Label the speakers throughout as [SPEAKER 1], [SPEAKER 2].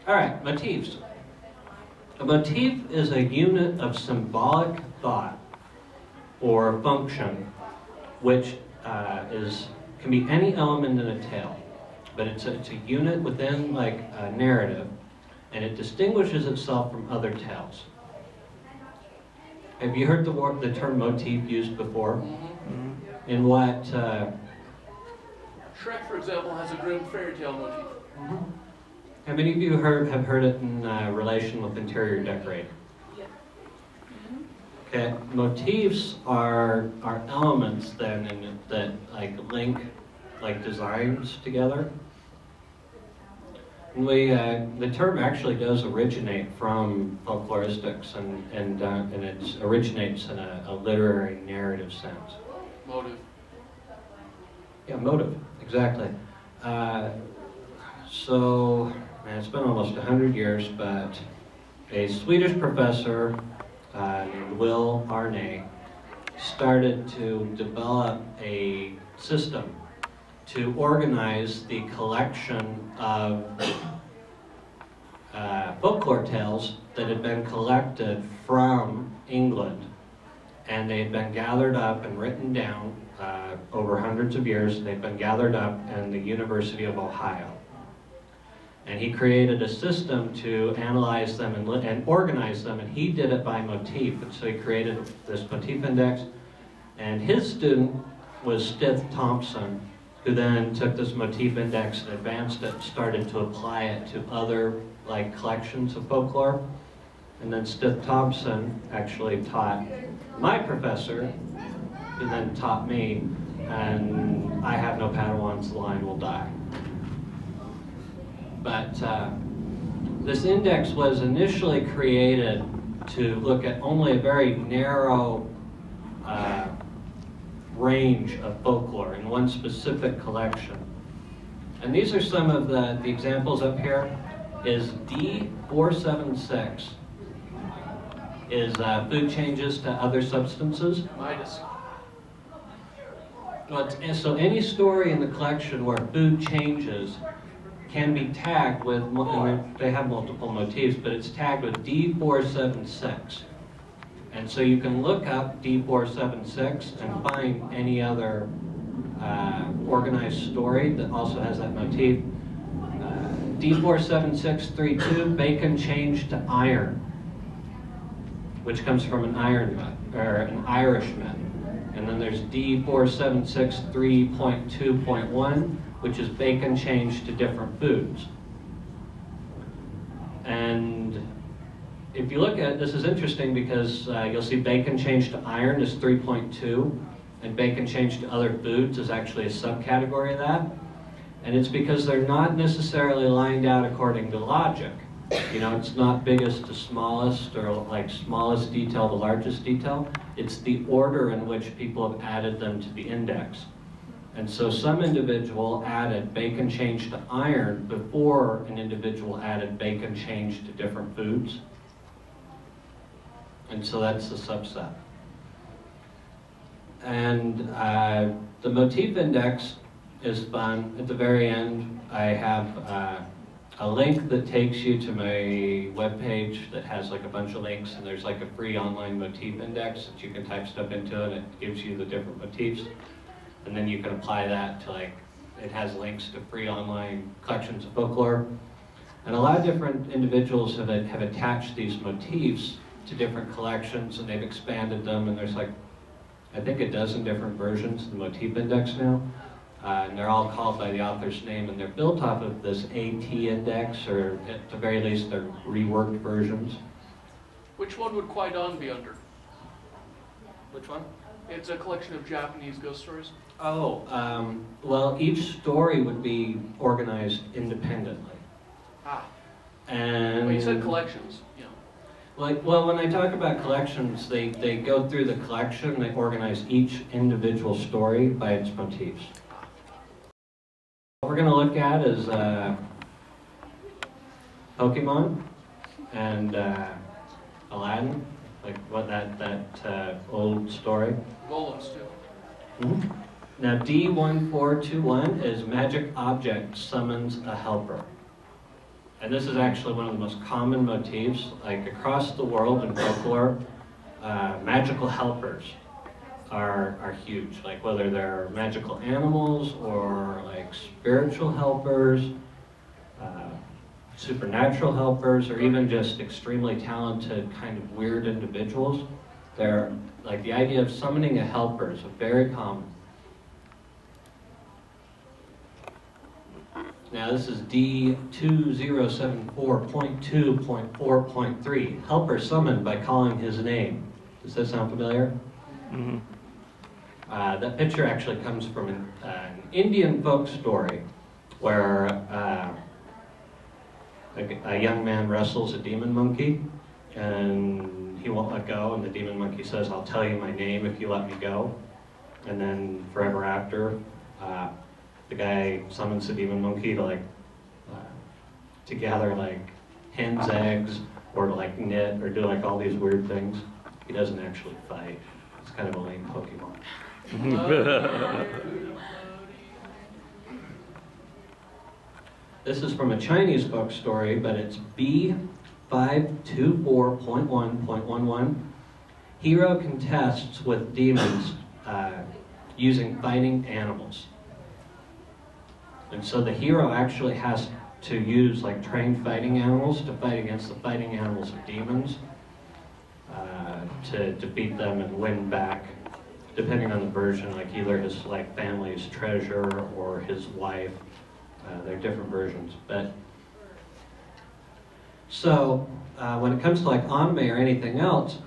[SPEAKER 1] All right, motifs. A motif is a unit of symbolic thought or function, which can be any element in a tale, but it's a unit within like a narrative, and it distinguishes itself from other tales. Have you heard the term motif used before?
[SPEAKER 2] Mm-hmm.
[SPEAKER 1] In what?
[SPEAKER 2] Shrek, for example, has a grim fairy tale motif.
[SPEAKER 1] Mm-hmm. How many of you have heard it in relation with interior decorating?
[SPEAKER 2] Yeah.
[SPEAKER 1] Okay, motifs are elements then that like link like designs together. And the term actually does originate from folkloristics, and it originates in a literary narrative sense.
[SPEAKER 2] Motive.
[SPEAKER 1] Yeah, motive, exactly. So, man, it's been almost 100 years, but a Swedish professor named Will Arne started to develop a system to organize the collection of folklore tales that had been collected from England, and they had been gathered up and written down over hundreds of years. They've been gathered up in the University of Ohio. And he created a system to analyze them and organize them, and he did it by motif. And so he created this motif index, and his student was Stith Thompson, who then took this motif index and advanced it, started to apply it to other like collections of folklore. And then Stith Thompson actually taught my professor, who then taught me, and I have no Padawans, the line will die. But this index was initially created to look at only a very narrow range of folklore in one specific collection. And these are some of the examples up here. Is D476 is food changes to other substances.
[SPEAKER 2] Midas.
[SPEAKER 1] So any story in the collection where food changes can be tagged with, they have multiple motifs, but it's tagged with D476. And so you can look up D476 and find any other organized story that also has that motif. D47632, bacon changed to iron, which comes from an iron myth, or an Irish myth. And then there's D476.3.2.1, which is bacon changed to different foods. And if you look at it, this is interesting because you'll see bacon changed to iron is 3.2, and bacon changed to other foods is actually a subcategory of that. And it's because they're not necessarily lined out according to logic. You know, it's not biggest to smallest, or like smallest detail to largest detail. It's the order in which people have added them to the index. And so some individual added bacon changed to iron before an individual added bacon changed to different foods. And so that's the subset. And the motif index is fun. At the very end, I have a link that takes you to my webpage that has like a bunch of links, and there's like a free online motif index that you can type stuff into, and it gives you the different motifs. And then you can apply that to like, it has links to free online collections of folklore. And a lot of different individuals have attached these motifs to different collections, and they've expanded them, and there's like, I think a dozen different versions of the motif index now. And they're all called by the author's name, and they're built off of this AT index, or at the very least they're reworked versions.
[SPEAKER 2] Which one would Kwai-Dan be under?
[SPEAKER 1] Which one?
[SPEAKER 2] It's a collection of Japanese ghost stories.
[SPEAKER 1] Oh, well, each story would be organized independently.
[SPEAKER 2] Ah.
[SPEAKER 1] And
[SPEAKER 2] Well, you said collections, you know.
[SPEAKER 1] Like, well, when I talk about collections, they go through the collection, they organize each individual story by its motifs. What we're going to look at is Pokemon and Aladin, like what that old story.
[SPEAKER 2] Golems, too.
[SPEAKER 1] Mm-hmm. Now D1421 is magic object summons a helper. And this is actually one of the most common motifs, like across the world in folklore. Magical helpers are huge, like whether they're magical animals or like spiritual helpers, supernatural helpers, or even just extremely talented kind of weird individuals. They're like the idea of summoning a helper is very common. Now this is D2074.2.4.3. Helper summoned by calling his name. Does that sound familiar?
[SPEAKER 3] Mm-hmm.
[SPEAKER 1] That picture actually comes from an Indian folk story where a young man wrestles a demon monkey and he won't let go, and the demon monkey says, "I'll tell you my name if you let me go." And then forever after, the guy summons the demon monkey to to gather like hen's eggs or to like knit or do like all these weird things. He doesn't actually fight. It's kind of a lame Pokemon. This is from a Chinese folk story, but it's B524.1.11. Hero contests with demons using fighting animals. And so the hero actually has to use like trained fighting animals to fight against the fighting animals of demons to defeat them and win back, depending on the version, like either his like family's treasure or his wife. They're different versions. But so when it comes to like anime or anything else,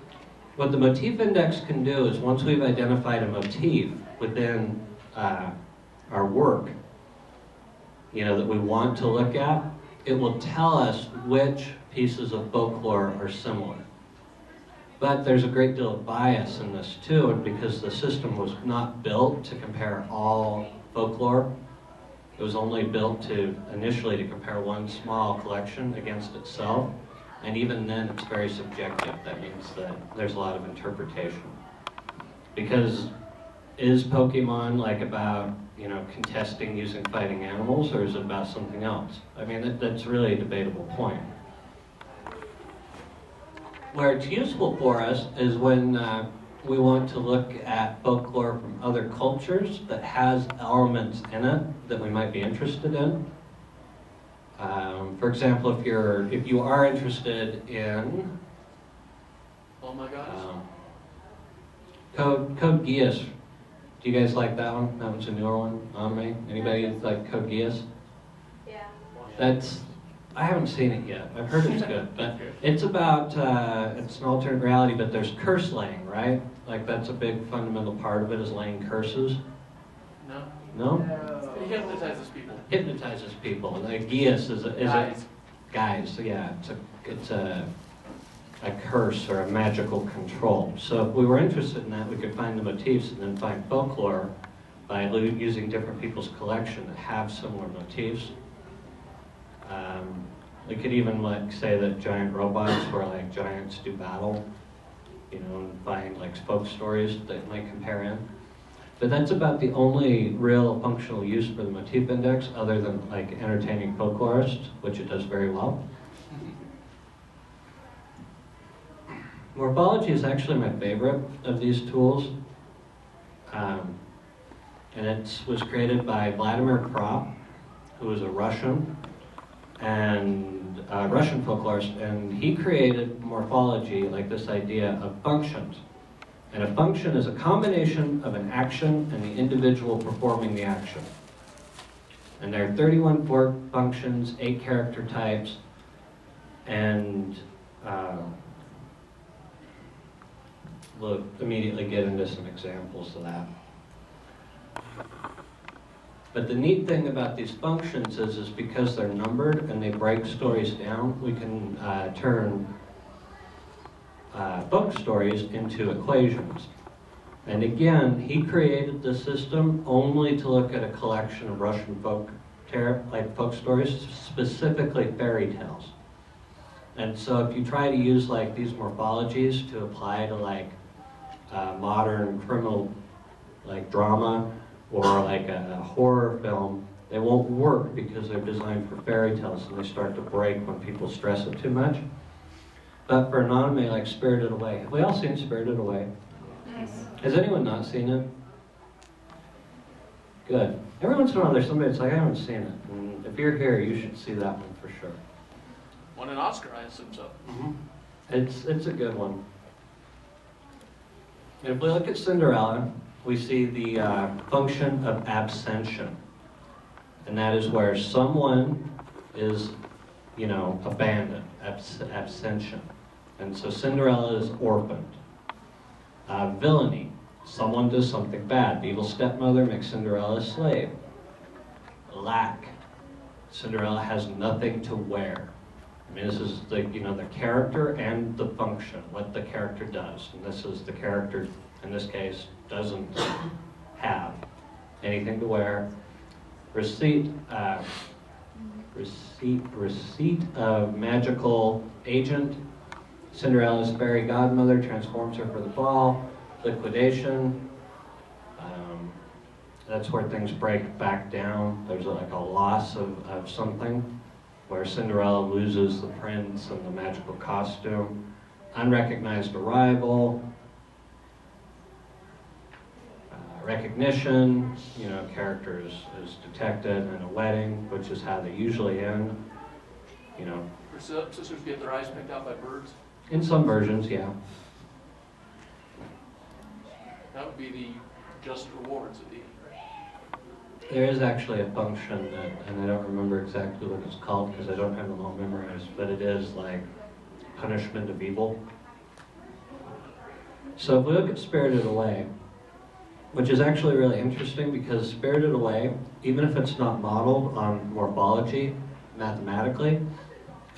[SPEAKER 1] what the motif index can do is once we've identified a motif within our work, that we want to look at, it will tell us which pieces of folklore are similar. But there's a great deal of bias in this too, because the system was not built to compare all folklore. It was only built initially to compare one small collection against itself, and even then it's very subjective. That means that there's a lot of interpretation. Because is Pokemon like about contesting using fighting animals, or is it about something else? I mean, that's really a debatable point. Where it's useful for us is when we want to look at folklore from other cultures that has elements in it that we might be interested in. For example, if you are interested in
[SPEAKER 2] Oh my gosh.
[SPEAKER 1] Code Geass. Do you guys like that one? That one's a newer one on me. Anybody like Code Geass?
[SPEAKER 4] Yeah.
[SPEAKER 1] I haven't seen it yet. I've heard it's good, but it's about, it's an alternate reality, but there's curse laying, right? Like that's a big fundamental part of it, is laying curses.
[SPEAKER 2] No.
[SPEAKER 1] No?
[SPEAKER 2] He hypnotizes people.
[SPEAKER 1] Hypnotizes people. Like Geass is
[SPEAKER 2] Guys.
[SPEAKER 1] guys, so yeah, it's a curse or a magical control. So if we were interested in that, we could find the motifs and then find folklore by using different people's collection that have similar motifs. We could even say that giant robots, where like giants do battle, and find like folk stories that might compare in. But that's about the only real functional use for the motif index, other than like entertaining folklorists, which it does very well. Morphology is actually my favorite of these tools. And it was created by Vladimir Krop, who was a Russian folklorist, and he created morphology, like this idea of functions. And a function is a combination of an action and the individual performing the action. And there are 31 functions, 8 character types, and we'll immediately get into some examples of that. But the neat thing about these functions is because they're numbered and they break stories down, we can turn folk stories into equations. And again, he created the system only to look at a collection of Russian folk stories, specifically fairy tales. And so if you try to use like these morphologies to apply to like modern criminal like drama or like a horror film, They won't work because they're designed for fairy tales and they start to break when people stress it too much. But for an anime like Spirited Away, have we all seen Spirited Away?
[SPEAKER 3] Yes.
[SPEAKER 1] Has anyone not seen it? Good. Every once in a while there's somebody that's like, I haven't seen it. And if you're here, you should see that one for sure.
[SPEAKER 2] Won an Oscar, I assume so.
[SPEAKER 1] It's a good one. And if we look at Cinderella, we see the function of absention. And that is where someone is, abandoned, absention. And so Cinderella is orphaned. Villainy, someone does something bad. The evil stepmother makes Cinderella a slave. Lack, Cinderella has nothing to wear. I mean, this is the character and the function, what the character does. And this is the character, in this case, doesn't have anything to wear. Receipt of magical agent. Cinderella's fairy godmother transforms her for the ball. Liquidation. That's where things break back down. There's like a loss of something, where Cinderella loses the prince and the magical costume. Unrecognized arrival. Recognition, character is detected in a wedding, which is how they usually end.
[SPEAKER 2] Sisters get their eyes picked out by birds.
[SPEAKER 1] In some versions, yeah.
[SPEAKER 2] That would be the just rewards at the end.
[SPEAKER 1] There is actually a function that, and I don't remember exactly what it's called because I don't have them all memorized, but it is like punishment of evil. So if we look at Spirited Away, which is actually really interesting because Spirited Away, even if it's not modeled on morphology, mathematically,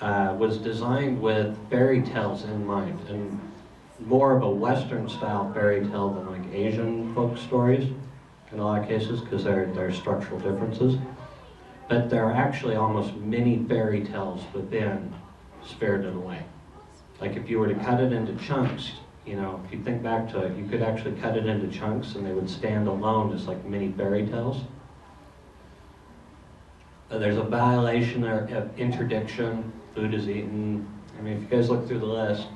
[SPEAKER 1] was designed with fairy tales in mind, and more of a Western style fairy tale than like Asian folk stories in a lot of cases because there are structural differences. But there are actually almost mini fairy tales within Spirited Away. Like if you were to cut it into chunks, if you think back to it, you could actually cut it into chunks and they would stand alone as like mini fairy tales. There's a violation of interdiction, food is eaten. I mean, if you guys look through the list,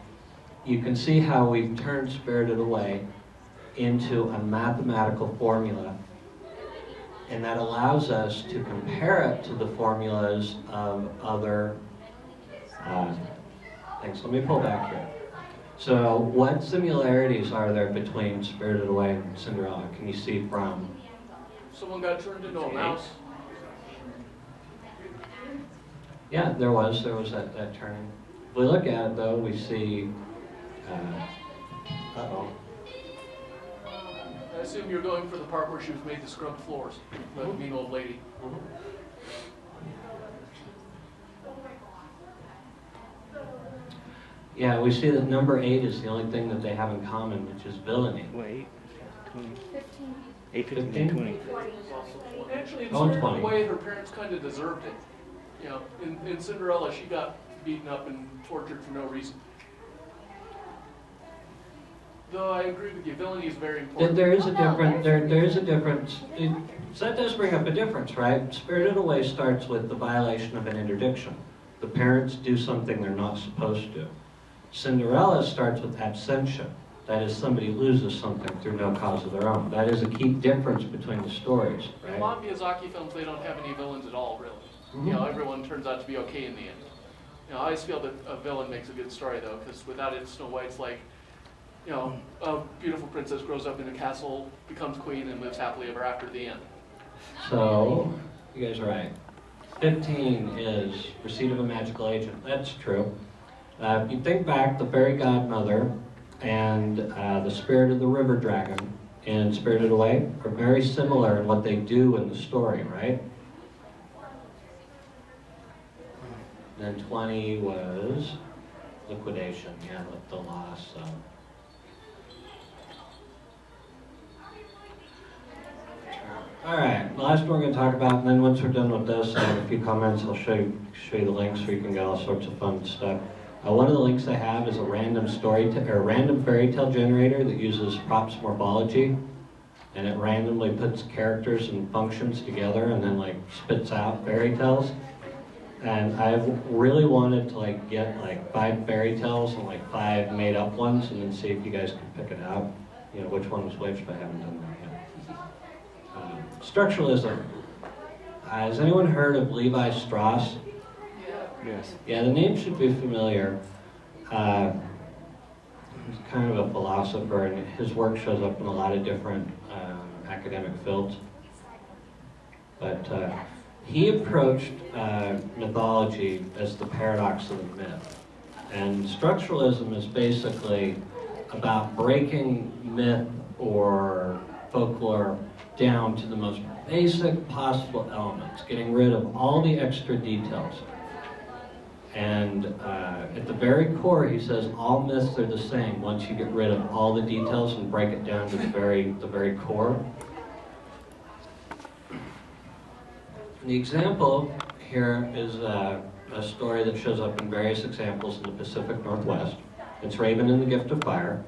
[SPEAKER 1] you can see how we've turned Spirited Away into a mathematical formula. And that allows us to compare it to the formulas of other things. Let me pull back here. So what similarities are there between Spirited Away and Cinderella? Can you see from?
[SPEAKER 2] Someone got turned into a mouse.
[SPEAKER 1] Yeah, there was that turning. If we look at it though, we see, uh-oh.
[SPEAKER 2] I assume you're going for the part where she was made to scrub floors. That mean old lady.
[SPEAKER 1] Yeah, we see that number 8 is the only thing that they have in common, which is villainy.
[SPEAKER 4] Wait, 20.
[SPEAKER 3] 15.
[SPEAKER 4] 8, 15, 20.
[SPEAKER 2] Well, actually, in
[SPEAKER 1] Oh,
[SPEAKER 2] Spirited
[SPEAKER 1] 20.
[SPEAKER 2] Away, her parents kind of deserved it. In Cinderella, she got beaten up and tortured for no reason. Though I agree with you, villainy is very important.
[SPEAKER 1] There is a difference. There is a difference. So that does bring up a difference, right? Spirited Away starts with the violation of an interdiction. The parents do something they're not supposed to. Cinderella starts with absentia. That is, somebody loses something through no cause of their own. That is a key difference between the stories,
[SPEAKER 2] In
[SPEAKER 1] right?
[SPEAKER 2] a lot of Miyazaki films, they don't have any villains at all, really. Everyone turns out to be okay in the end. I always feel that a villain makes a good story, though, because without it, Snow White's like, a beautiful princess grows up in a castle, becomes queen, and lives happily ever after the end.
[SPEAKER 1] So, you guys are right. 15 is receipt of a magical agent. That's true. If you think back, the fairy godmother and the spirit of the river dragon in Spirited Away are very similar in what they do in the story, right? Then 20 was liquidation, yeah, the loss. All right, the last one we're going to talk about, and then once we're done with this, I have a few comments. I'll show you the links so you can get all sorts of fun stuff. One of the links I have is a random random fairy tale generator that uses props morphology. and it randomly puts characters and functions together and then like spits out fairy tales. And I've really wanted to like get like 5 fairy tales and like 5 made up ones and then see if you guys can pick it out. You know, which one was which, but I haven't done that yet. Structuralism. Has anyone heard of Levi Strauss?
[SPEAKER 4] Yes.
[SPEAKER 1] Yeah, the name should be familiar. He's kind of a philosopher, and his work shows up in a lot of different academic fields. But he approached mythology as the paradox of the myth. And structuralism is basically about breaking myth or folklore down to the most basic possible elements, getting rid of all the extra details. And at the very core, he says all myths are the same once you get rid of all the details and break it down to the very core. And the example here is a story that shows up in various examples in the Pacific Northwest. It's Raven and the Gift of Fire.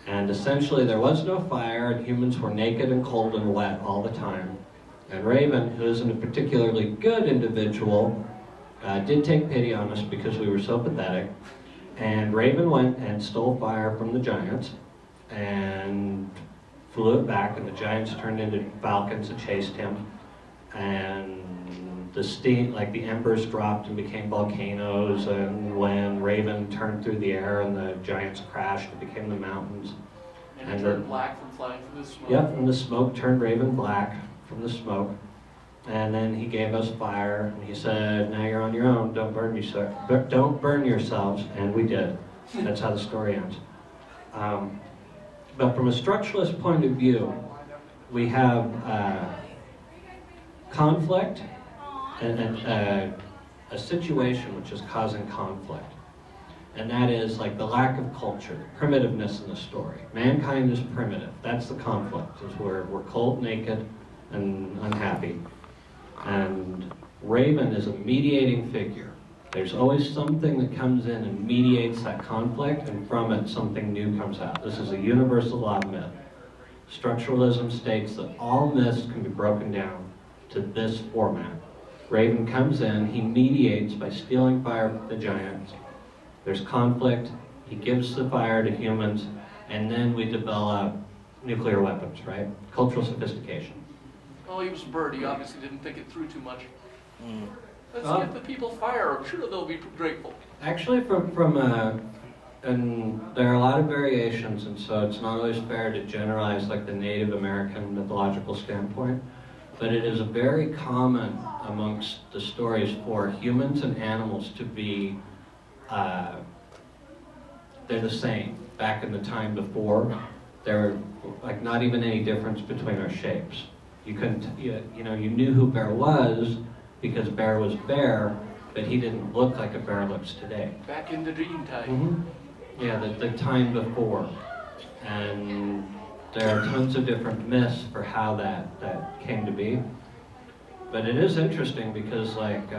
[SPEAKER 1] And essentially there was no fire and humans were naked and cold and wet all the time. And Raven, who isn't a particularly good individual, did take pity on us because we were so pathetic. And Raven went and stole fire from the giants and flew it back, and the giants turned into falcons and chased him. And the steam, like the embers dropped and became volcanoes, and when Raven turned through the air and the giants crashed, it became the mountains.
[SPEAKER 2] And it turned black from flying through the smoke.
[SPEAKER 1] Yep, and the smoke turned Raven black from the smoke. And then he gave us fire, and he said, now you're on your own, don't burn yourselves, and we did. That's how the story ends. But from a structuralist point of view, we have conflict and a situation which is causing conflict. And that is like the lack of culture, primitiveness in the story. Mankind is primitive. That's the conflict, is we're cold, naked, and unhappy. And Raven is a mediating figure. There's always something that comes in and mediates that conflict, and from it something new comes out. This is a universal law of myth. Structuralism states that all myths can be broken down to this format. Raven comes in, he mediates by stealing fire from the giants. There's conflict, he gives the fire to humans, and then we develop nuclear weapons, right? Cultural sophistication.
[SPEAKER 2] Oh, he was a bird. He obviously didn't think it through too much.
[SPEAKER 4] Mm.
[SPEAKER 2] Let's get the people fire. I'm sure they'll be grateful.
[SPEAKER 1] Actually, and there are a lot of variations, and so it's not always fair to generalize like the Native American mythological standpoint, but it is very common amongst the stories for humans and animals to be, they're the same. Back in the time before, there were like not even any difference between our shapes. You couldn't, you knew who Bear was because Bear was Bear, but he didn't look like a bear looks today.
[SPEAKER 2] Back in the dream time.
[SPEAKER 1] Mm-hmm. Yeah, the time before. And there are tons of different myths for how that came to be. But it is interesting because like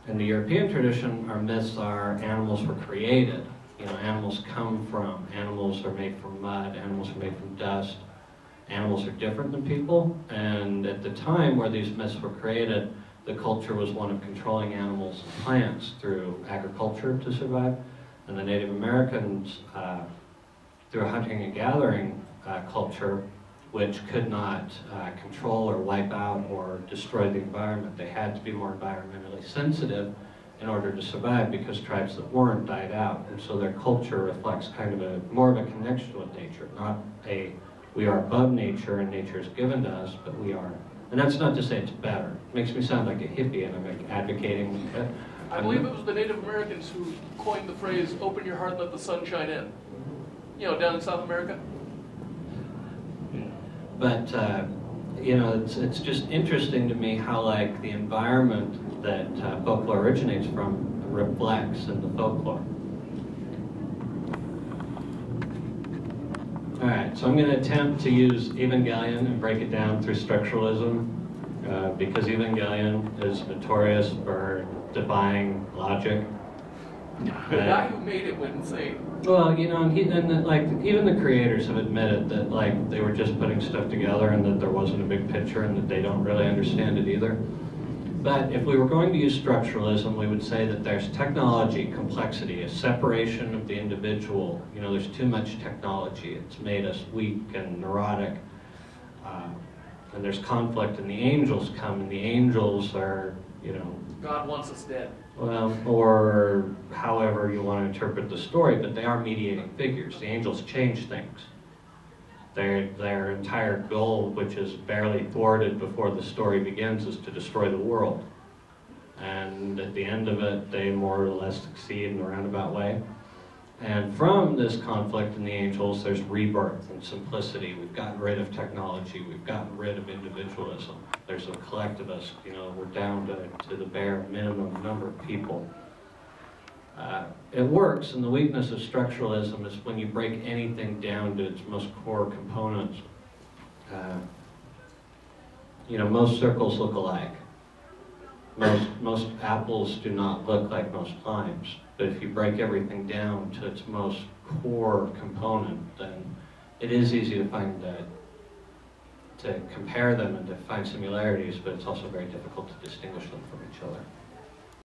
[SPEAKER 1] in the European tradition, our myths are animals were created. Animals come from, animals are made from mud, animals are made from dust. Animals are different than people, and at the time where these myths were created, the culture was one of controlling animals and plants through agriculture to survive, and the Native Americans through a hunting and gathering culture, which could not control or wipe out or destroy the environment. They had to be more environmentally sensitive in order to survive because tribes that weren't died out, and so their culture reflects kind of more of a connection with nature, not a we are above nature and nature is given to us, but we are. And that's not to say it's better. It makes me sound like a hippie and I'm like advocating it.
[SPEAKER 2] I believe it was the Native Americans who coined the phrase, open your heart and let the sun shine in. Down in South America.
[SPEAKER 1] But, it's just interesting to me how like the environment that folklore originates from reflects in the folklore. Alright, so I'm going to attempt to use Evangelion and break it down through structuralism because Evangelion is notorious for defying logic.
[SPEAKER 2] The guy who made it wouldn't say.
[SPEAKER 1] Well, you know, like even the creators have admitted that like they were just putting stuff together and that there wasn't a big picture and that they don't really understand it either. But if we were going to use structuralism, we would say that there's technology, complexity, a separation of the individual. You know, there's too much technology. It's made us weak and neurotic. And there's conflict, and the angels come, and the angels are, you know...
[SPEAKER 2] God wants us dead.
[SPEAKER 1] Well, or however you want to interpret the story, but they are mediating figures. The angels change things. Their entire goal, which is barely thwarted before the story begins, is to destroy the world. And at the end of it, they more or less succeed in a roundabout way. And from this conflict in the angels, there's rebirth and simplicity. We've gotten rid of technology. We've gotten rid of individualism. There's a collectivist, you know, we're down to the bare minimum number of people. It works, and the weakness of structuralism is when you break anything down to its most core components. You know, most circles look alike. Most apples do not look like most limes. But if you break everything down to its most core component, then it is easy to find to compare them and to find similarities, but it's also very difficult to distinguish them from each other.